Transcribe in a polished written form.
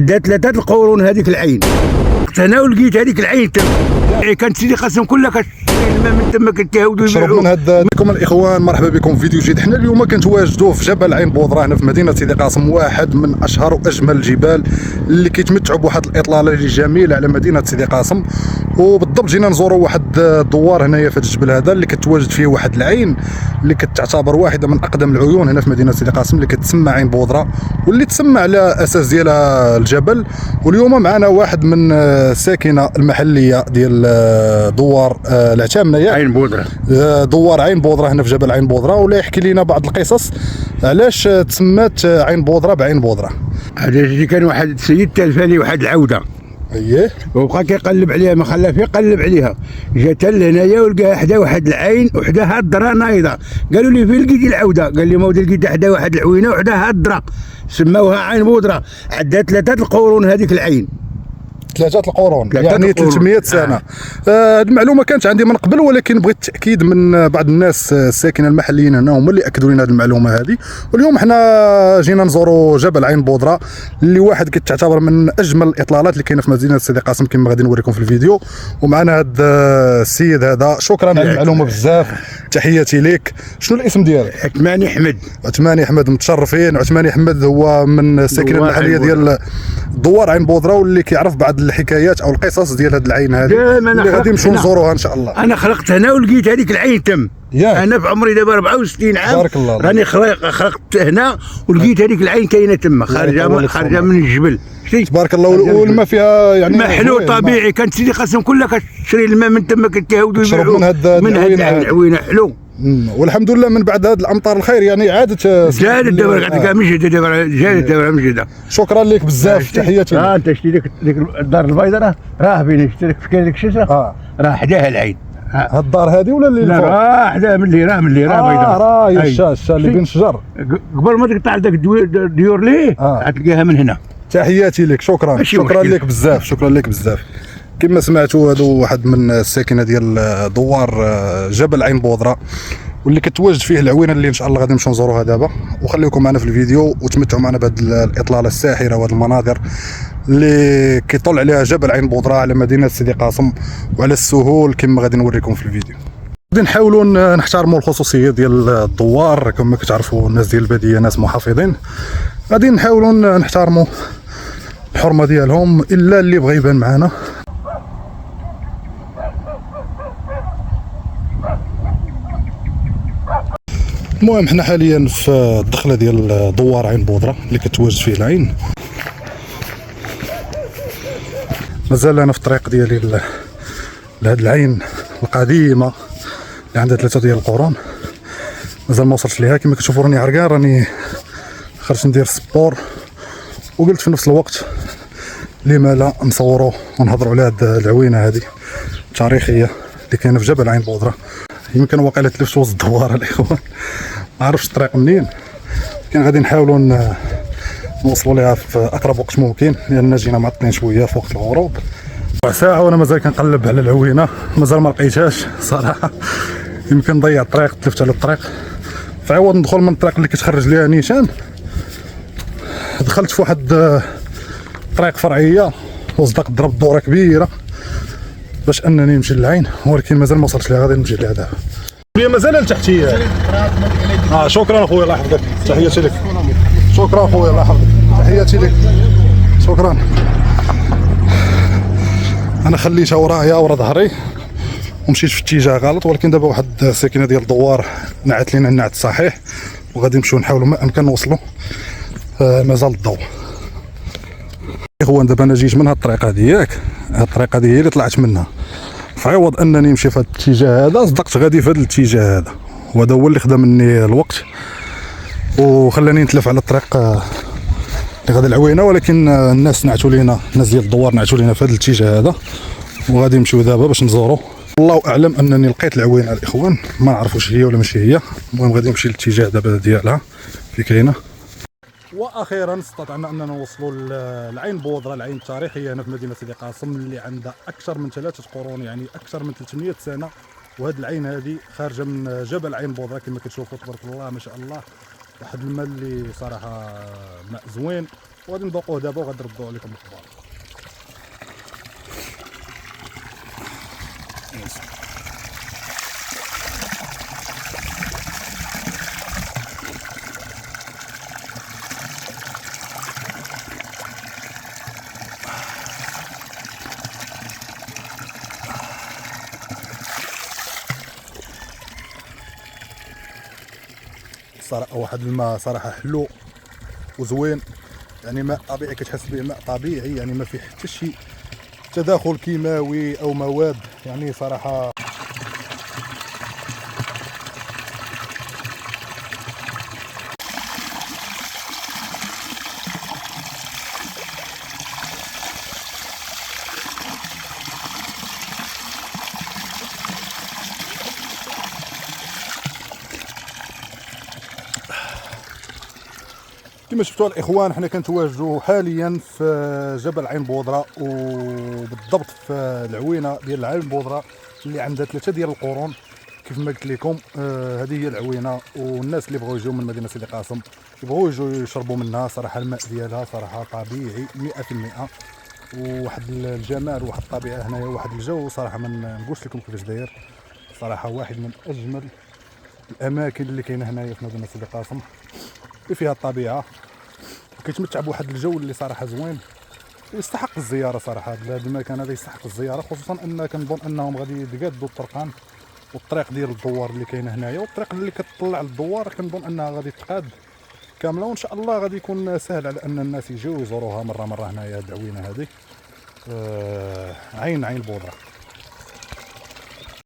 دات 3 القرون هذيك العين هنا ولقيت هذيك العين تم كانت سيدي قاسم كلها كتشري الماء من تما كتهاودوا يبيعوا من هذا. بكم الاخوان، مرحبا بكم في فيديو جديد. حنا اليوم كنتواجدوا في جبل عين بودره هنا في مدينه سيدي قاسم، واحد من اشهر واجمل الجبال اللي كيتمتعوا بواحد الاطلاله اللي جميله على مدينه سيدي قاسم. وبالضبط جينا نزوروا واحد الدوار هنايا في هذا الجبل هذا اللي كتواجد فيه واحد العين اللي كتعتبر واحده من اقدم العيون هنا في مدينه سيدي قاسم، اللي كتسمى عين بودره واللي تسمى على اساس ديالها الجبل. واليوم معنا واحد من الساكنه المحليه ديال دوار العتامنه عين بودره، دوار عين بودره هنا في جبل عين بودره، ولا يحكي لنا بعض القصص علاش تسمات عين بودره بعين بودره. هذا كان واحد السيد تلفاني واحد العوده اييه، وبقى كيقلب عليها، ما خلاها يقلب عليها، جات لهنايا ولقاها حدا واحد العين وحداها الدرا نايضه. قالوا لي فين لقيتي العوده؟ قال لي ما لقيتها حدا واحد العوينه وحداها الدرا، سماوها عين بودره. عدات 3 القرون هذيك العين، 3 القرون يعني القرون. 300 سنه. هذه المعلومه كانت عندي من قبل، ولكن بغيت التاكيد من بعض الناس الساكنه المحليين هنا، هما اللي اكدوا لنا هذه المعلومه هذه. واليوم حنا جينا نزوروا جبل عين بودره اللي واحد كتعتبر من اجمل الاطلالات اللي كاينه في مدينه سيدي قاسم كما غادي نوريكم في الفيديو. ومعنا هذا السيد هذا، شكرا على المعلومه بزاف، تحياتي لك. شنو الاسم ديالك؟ عثماني احمد. عثماني احمد، متشرفين. عثماني احمد هو من الساكنه المحليه ديال دوار عين بودره، واللي كيعرف بعض الحكايات او القصص ديال هذه العين هذه اللي غادي نمشيو نزوروها ان شاء الله. انا خلقت هنا ولقيت هذيك العين تم. انا في عمري دابا 64 عام، بارك الله، راني خلقت هنا ولقيت هذيك العين كاينه تما، خارجه من الجبل. تبارك الله. والماء فيها يعني الماء حلو طبيعي، كانت سيدي قاسم كلها كتشري الماء من تما كتهاودوا يبيعوا من هذه العوينه حلو. والحمد لله من بعد هذه الامطار الخير يعني عادت زادت دابا كاع مجهده، دابا زادت دابا مجهده. شكرا لك بزاف، تحياتي لك. انت شتي ديك الدار البيضاء راه فين شتي في ديك الشجره، راه حداها العين. هاد الدار هذه ولا اللي لا راه حداها من اللي راه بيضاء، راه هي الشاشه اللي بين الشجر قبل ما تقطع داك الديور ليه غتلقاها من هنا. تحياتي لك، شكرا لك بزاف، شكرا لك بزاف. كما سمعتوا هذا واحد من الساكنه ديال دوار جبل عين بودره واللي كتواجد فيه العوينه اللي ان شاء الله غادي نمشيو نزوروها دابا. وخليكم معنا في الفيديو وتمتعوا معنا بهذه الاطلاله الساحره وهذه المناظر اللي كيطل عليها جبل عين بودره على مدينه سيدي قاسم وعلى السهول كما غادي نوريكم في الفيديو. غادي نحاولوا نحترموا الخصوصيه ديال الدوار، كما كتعرفوا الناس ديال الباديه ناس محافظين، غادي نحاولوا نحترموا الحرمه ديالهم الا اللي بغى يبان معنا. المهم حنا حاليا في الدخله ديال دوار عين بودره اللي كتواجد فيه العين. مازال انا في الطريق ديالي لهاد العين القديمه اللي عندها 3 ديال القرون، مازال ما وصلتش ليها. كما كتشوفوا راني عرقان، راني خرجت ندير السبور، وقلت في نفس الوقت لما لا نصوروا ونهضروا على هاد العوينه هذه التاريخيه اللي كاينه في جبل عين بودره. يمكن واقيلا تلفت وسط الدوار الاخوان، ما عرفتش الطريق منين، لكن غادي نحاولوا نوصلوا ليها في اقرب وقت ممكن، لان جينا معطلين شويه في وقت الغروب. ساعه وانا مازال كنقلب على العوينه، مازال ما لقيتهاش صراحه. يمكن نضيع الطريق، تلفت على الطريق، فعوض ندخل من الطريق اللي كتخرج ليها نيشان دخلت في واحد طريق فرعيه وصدق ضرب دوره كبيره باش انني نمشي للعين، ولكن مازال ما وصلتش لها. غادي نمشي لها دابا. هي مازال لتحتيه. شكرا اخويا، الله يحفظك، تحياتي لك. شكرا اخويا، الله يحفظك، تحياتي لك، شكرا. انا خليتها ورايا ورا ظهري ومشيت في اتجاه غلط، ولكن دابا واحد الساكنه ديال الدوار نعت لينا النعت صحيح، وغادي نمشيو نحاولوا ما امكن نوصلوا مازال الضوء. اخوان دابا انا جيت من هاد الطريقه هذه، ياك هاد الطريقه هذه هي اللي طلعت منها، فعوض انني نمشي في هذا الاتجاه هذا صدقت غادي في هذا الاتجاه هذا، وهذا هو اللي خدم مني الوقت وخلاني نتلف على الطريق اللي غادي العوينه. ولكن الناس نعتوا لينا، الناس ديال الدوار نعتوا لينا في هذا الاتجاه هذا، وغادي نمشيو دابا باش نزورو. الله اعلم انني لقيت العوينه الاخوان، ما نعرف واش هي ولا ماشي هي. المهم غادي نمشي للاتجاه دابا ديالها في كاينه. واخيرا استطعنا اننا نوصلوا لعين بودره، العين التاريخيه هنا في مدينه سيدي قاسم اللي عندها اكثر من 3 قرون، يعني اكثر من 300 سنه. وهاد العين هذه خارجه من جبل عين بودره كما كتشوفوا تبارك الله ما شاء الله. واحد الماء اللي صراحه ماء زوين، وغادي نذوقوه دابا وغادي نردو عليكم الاخبار. صراحه واحد الماء صراحه حلو وزوين، يعني ماء طبيعي كتحس به ماء طبيعي، يعني ما فيه حتى شي تداخل كيماوي او مواد، يعني صراحه كما شفتوا الاخوان. حنا كنتواجدوا حاليا في جبل عين بودره، وبالضبط في العوينه ديال عين بودره اللي عندها 3 ديال القرون. كيف ما قلت لكم هذه هي العوينه، والناس اللي بغاو يجيو من مدينه سيدي قاسم يبغوا يجوا يشربوا منها. صراحه الماء ديالها صراحه طبيعي 100%، وواحد الجمال وواحد الطبيعه هنايا وواحد الجو صراحه ما نقولش لكم كيفاش داير. صراحه واحد من اجمل الاماكن اللي كاينه هنايا في مدينه سيدي قاسم، اللي فيها الطبيعه وكيتمتع بواحد الجو اللي صراحه زوين ويستحق الزياره. صراحه هذا المكان هذا يستحق الزياره، خصوصا ان كنظن انهم غادي يتقادوا الطرقان والطريق ديال الدوار اللي كاينه هنايا، والطريق اللي كتطلع للدوار كنظن انها غادي تقاد كامله، وان شاء الله غادي يكون سهل على ان الناس يجيو يزوروها مره هنايا. هاد العوينه هذه عين بودره.